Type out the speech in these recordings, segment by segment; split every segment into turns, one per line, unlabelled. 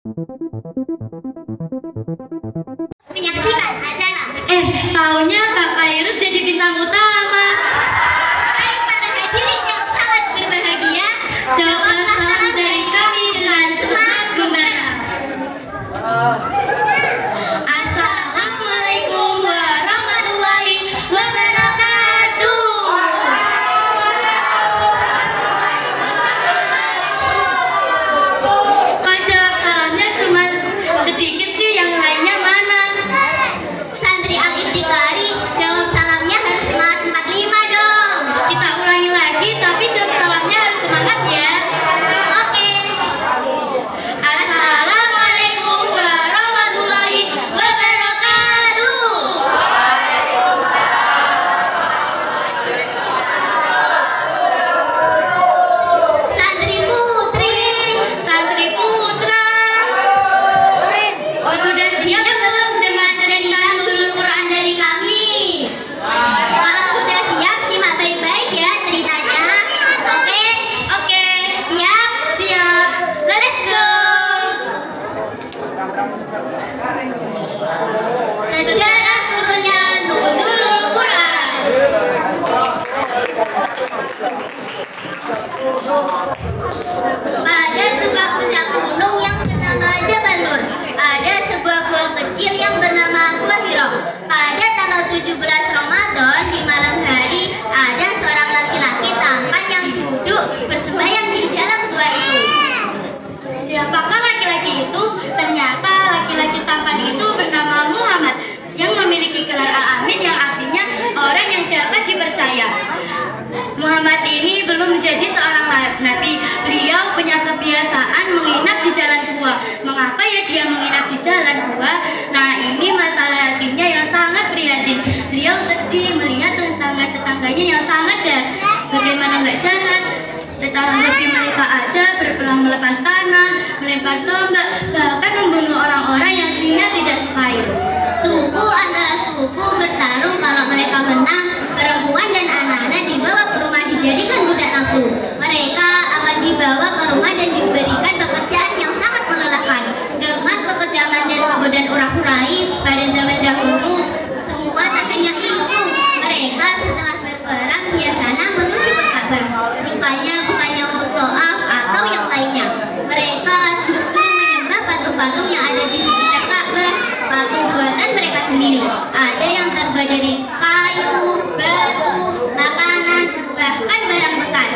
Menyaksikan acara.
Taunya Kak Pairus jadi bintang utama.
Hai para hadirin yang sangat berbahagia.
Jawablah salam dari kami dengan semangat membara. Assalamualaikum warahmatullahi wabarakatuh. Kok jawab salamnya cuma sedikit sih, yang lainnya mana?
Santri Al-Ibtiqari, jawab salamnya harus semangat 45 dong.
Kita ulangi lagi, tapi jawab salamnya harus semangat ya.
Oke.
Assalamualaikum warahmatullahi wabarakatuh.
Santri Putri,
Santri Putra, oh sudah siap belum dengan cerita nuzul Quran dari kami?
kalau sudah siap simak baik-baik ya ceritanya. Oke,
Oke,
siap.
siap. Let's go. Sejarah turunnya nuzul Quran.
Pada sebuah puncak gunung yang bernama Jabal Nur, ada sebuah gua kecil yang bernama Gua Hiro. Pada tanggal 17 Ramadan di malam hari, ada seorang laki-laki tampan yang duduk bersembahyang di dalam gua itu.
Siapakah laki-laki itu? Ternyata laki-laki tampan itu bernama Muhammad, yang memiliki gelar Al-Amin, yang artinya orang yang dapat dipercaya. Muhammad ini belum menjadi seorang nabi. Beliau punya kebiasaan menginap di jalan gua. Mengapa ya dia menginap di jalan gua? Nah, ini masalah hatinya yang sangat prihatin. Beliau sedih melihat tetangga-tetangganya yang sangat jahat. Bagaimana nggak jahat? Tetangga hobi mereka aja berpeluang melepas tanah, melempar tombak, bahkan membunuh orang-orang yang dia tidak sukai.
Suku antara suku bertarung, kalau mereka menang, perempuan dan anak-anak dibawa ke rumah dijadikan budak nafsu. Mereka akan dibawa ke rumah dan diberikan pekerjaan yang sangat melelahkan. Dengan kekejaman dan kebodohan orang Quraisy pada zaman dahulu, semua tak hanya itu. Mereka setelah berperang biasanya menuju ke Ka'bah. Rupanya bukannya untuk doa atau yang lainnya. Mereka justru menyembah patung-patung yang ada di sekitar Ka'bah. Patung buatan mereka sendiri. Ada yang terbuat dari kayu, batu, makanan, bahkan barang bekas.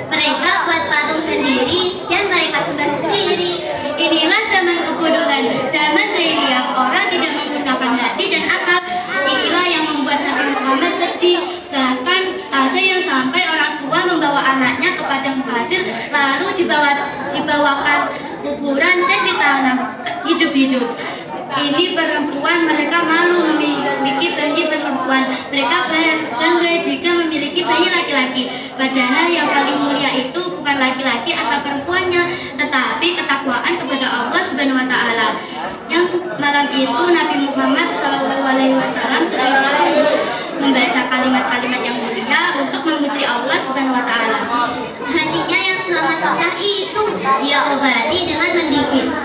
Mereka buat patung sendiri dan mereka sembah sendiri.
Inilah zaman kebodohan, zaman jahiliyah. Orang tidak menggunakan hati dan akal. Inilah yang membuat Nabi Muhammad sedih. Bahkan ada yang sampai orang tua membawa anaknya ke padang pasir, lalu dibawakan kuburan dan ditanam hidup-hidup. Ini perempuan, mereka malu memiliki bayi perempuan. Mereka bangga jika memiliki bayi laki-laki. Padahal yang paling mulia itu bukan laki-laki atau perempuannya, tetapi ketakwaan kepada Allah Subhanahu wa Ta'ala. Yang malam itu Nabi Muhammad SAW sering bertunggu membaca kalimat-kalimat yang mulia untuk memuji Allah Subhanahu wa Ta'ala.
Hatinya yang sangat susah itu dia obati dengan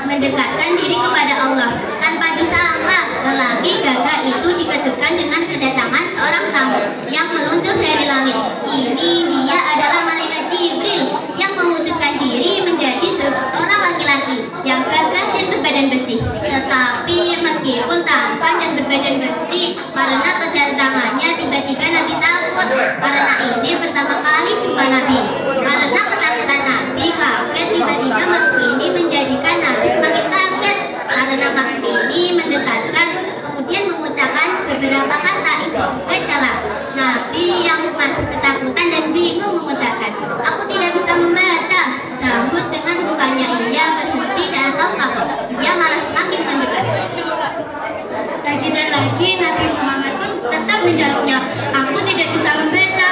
mendekatkan diri kepada Allah. Tanpa disangka, lelaki gagah itu dikejutkan dengan kedatangan seorang tamu yang meluncur dari langit. Ini dia adalah malaikat Jibril yang mewujudkan diri menjadi seorang laki-laki yang gagah dan berbadan bersih. Tetapi meskipun tampan dan berbadan bersih, karena kedatangannya tiba-tiba Nabi takut. Karena ini pertama kali jumpa Nabi. Karena ketakutan Nabi kaget, tiba-tiba makhluk ini menjadikan Nabi semakin kaget. Karena makhluk ini mendekatkan, kemudian mengucapkan beberapa kata itu. Bacalah. Nabi yang masih ketakutan dan bingung mengucapkan, "Aku tidak bisa membaca." Sambut dengan bukannya ia berhenti dan atau takut. Dia malah semakin mendekat.
Lagi dan lagi Nabi Muhammad pun tetap menjawabnya, "Aku tidak bisa membaca."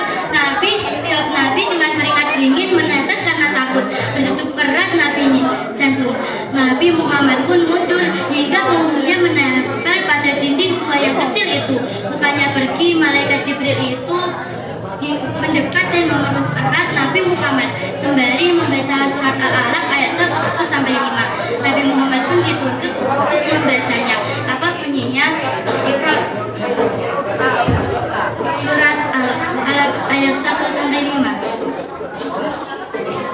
Jawab Nabi dengan keringat dingin menetes karena takut. Berdetuk keras jantung. Nabi Muhammad pun mundur hingga punggungnya menempel pada dinding gua yang kecil itu. Bukannya pergi, malaikat Jibril itu mendekat dan memeluk erat Nabi Muhammad sembari membaca surat Al-Alaq ayat 1-5. Nabi Muhammad dituntut untuk membacanya. Apa bunyinya? Iqra. Surat Al-Alaq ayat 1 sampai 5.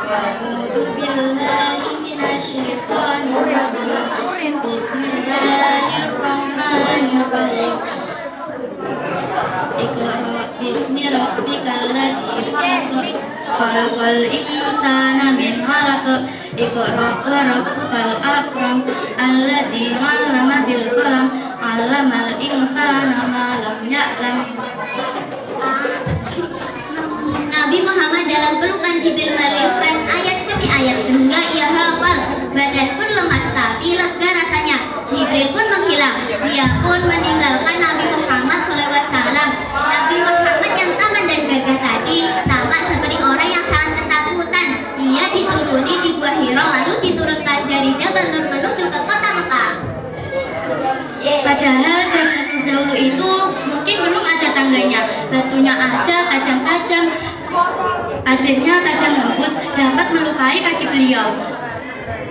A'udzu billahi minasyaitonir rajim. Bismillahirrahmanirrahim. Iqra bismi rabbikal ladzi khalaq. Khalaqal insana min 'alaq. Iqra wa rabbukal akram. Alladzi 'allama bil qalam. 'allamal insana ma lam ya'lam.
Nabi Muhammad dalam pelukan Jibril meriuhkan ayat demi ayat sehingga ia hafal. Badan pun lemas tapi lega rasanya. Jibril pun menghilang. Dia pun meninggalkan Nabi Muhammad SAW. Nabi Muhammad yang tampan dan gagah tadi tampak seperti orang yang sangat ketakutan. Ia dituruni di Gua Hira lalu diturunkan dari Jabal Nur menuju ke kota Mekah.
Padahal zaman dahulu itu mungkin belum ada tangganya. Batunya aja tajam-tajam. Hasilnya tajam lembut dapat melukai kaki beliau.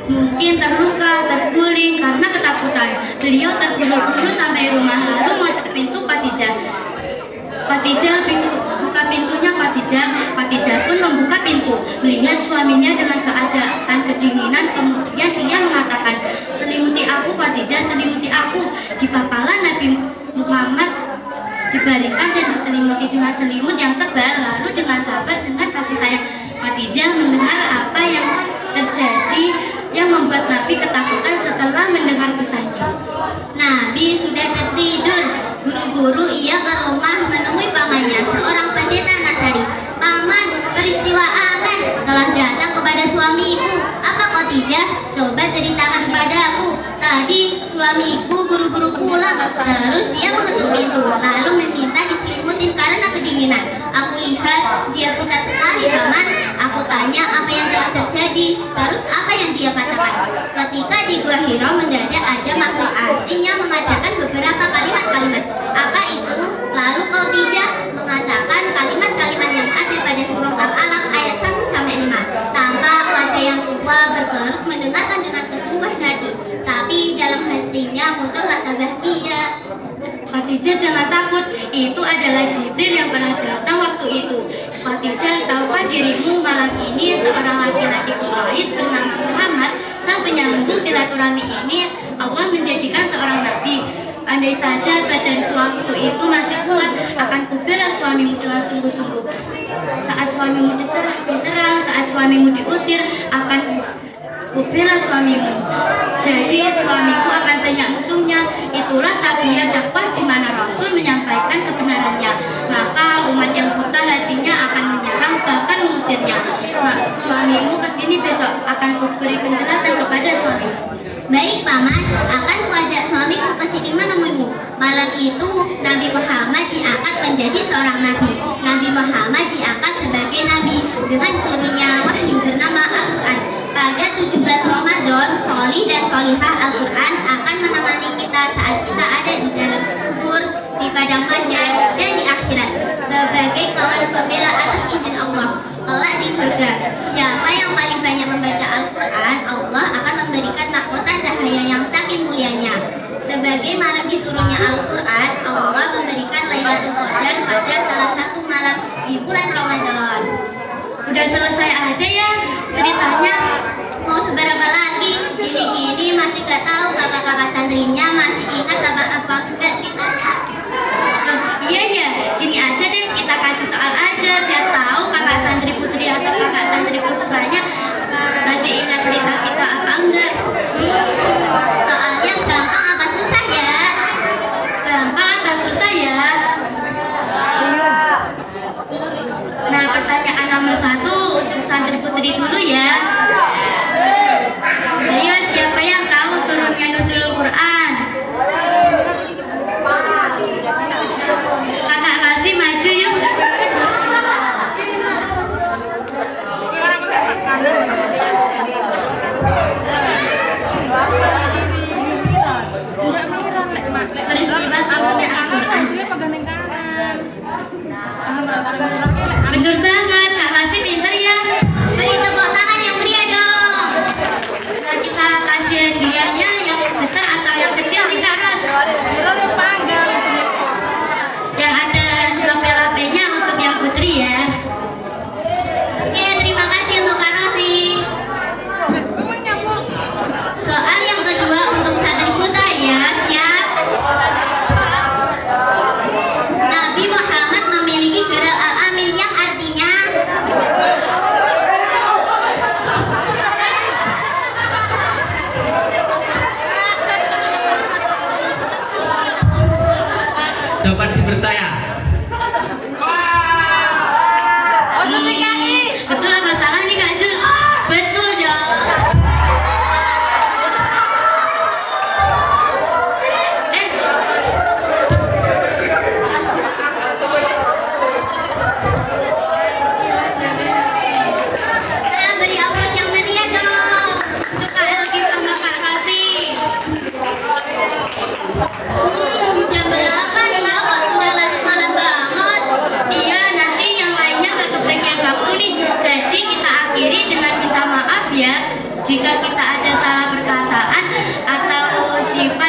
Mungkin terluka, terguling karena ketakutan. Beliau terburu-buru sampai rumah lalu mengetuk pintu Khadijah. Buka pintunya Khadijah. Khadijah pun membuka pintu. Melihat suaminya dengan keadaan kedinginan, kemudian ia mengatakan, "Selimuti aku Khadijah, selimuti aku." Dipapalan Nabi Muhammad dibalikan dan diselimuti dengan selimut yang tebal. Lalu dengan sabar, dengan kasih sayang, Khadijah mendengar apa yang terjadi yang membuat Nabi ketakutan setelah mendengar kisahnya.
Nabi sudah tertidur. Buru-buru ia ke rumah menemui pamannya, seorang pendeta Nasari. "Paman, peristiwa apa telah datang kepada suamiku? Apa Khadijah? Coba ceritakan padaku. Tadi suamiku buru-buru pulang, terus dia mengetuk pintu, lalu meminta diselimutin karena kedinginan. Aku lihat dia pucat sekali, Paman. Aku tanya apa yang telah terjadi, terus apa yang dia katakan. Ketika di Gua Hira mendadak ada makhluk asing yang mengajarkan beberapa kalimat-kalimat. Apa itu? Lalu Khadijah mengatakan kalimat-kalimat yang ada pada surah Al-Alaq ayat 1 sampai 5. Tampak wajah yang tua berkerut mendengarkan dengan kesungguhan hati, tapi dalam hatinya muncul rasa bahagia.
Khadijah, jangan takut, itu adalah Jibril yang pernah datang waktu itu. Khadijah, tahukah dirimu malam ini seorang laki-laki Quraisy bernama Muhammad, sang penyambung silaturahmi ini, Allah menjadikan seorang nabi. Andai saja badanku waktu itu masih kuat, akan kubela suamimu dengan sungguh-sungguh. Saat suamimu diserang, saat suamimu diusir, akan kubela suamimu. Jadi suamiku akan banyak musuhnya. Itulah tabiat dakwah di mana Rasul menyampaikan kebenarannya. Maka umat yang buta hatinya akan menyerang bahkan mengusirnya. Nah, suamimu kesini besok, akan kuberi penjelasan kepada suamimu.
Baik, Paman, akan kuajak suamiku ke sini menemuimu. Malam itu Nabi Muhammad diangkat menjadi seorang nabi. Nabi Muhammad diangkat sebagai nabi dengan turunnya wahyu bernama Al-Quran. Pada 17 Ramadan, Solih dan Solihah Al-Quran akan menemani kita saat kita ada di dalam kubur, di padang mahsyar, dan di akhirat sebagai kawan pembela atas izin Allah. Kelak di surga, siapa yang paling banyak membaca Al-Quran, Allah akan memberikan mahkota cahaya yang saking mulianya. Sebagai malam diturunnya Al-Quran, Allah memberikan Lailatul Qadar pada salah satu malam di bulan Ramadan.
Udah selesai aja ya ceritanya.
Mau seberapa lagi? Gini-gini masih gak tahu kakak-kakak santrinya masih ingat sama apa enggak ceritanya.
Iya ya, gini aja deh, kita kasih soal aja biar tahu kakak santri putri atau kakak santri putranya masih ingat cerita kita apa enggak.
Soalnya gampang apa susah ya?
Gampang atau susah ya? Nah, pertanyaan nomor 1 untuk santri putri dulu ya. Ayo, siapa yang tahu turunnya Nuzulul Quran? Kakak Kasih maju yuk.
Peristiwa turunnya Al-Quran.
Bener banget, Kak Kasih pinter ya.
Beri tepuk tangan yang meriah dong.
Nah, kita kasih hadiahnya yang
percaya.
Betul apa salah nih Kak Jun? Betul dong.
Saya beri aplaus yang meriah dong.
Untuk Kak Elki sama Kak Kasih.
Jam berapa nih ya? Kok sudah larut malam banget?
Iya, nanti yang lainnya nggak kebagian waktu nih. Jadi kita akhiri dengan minta maaf ya jika kita ada salah perkataan atau sifat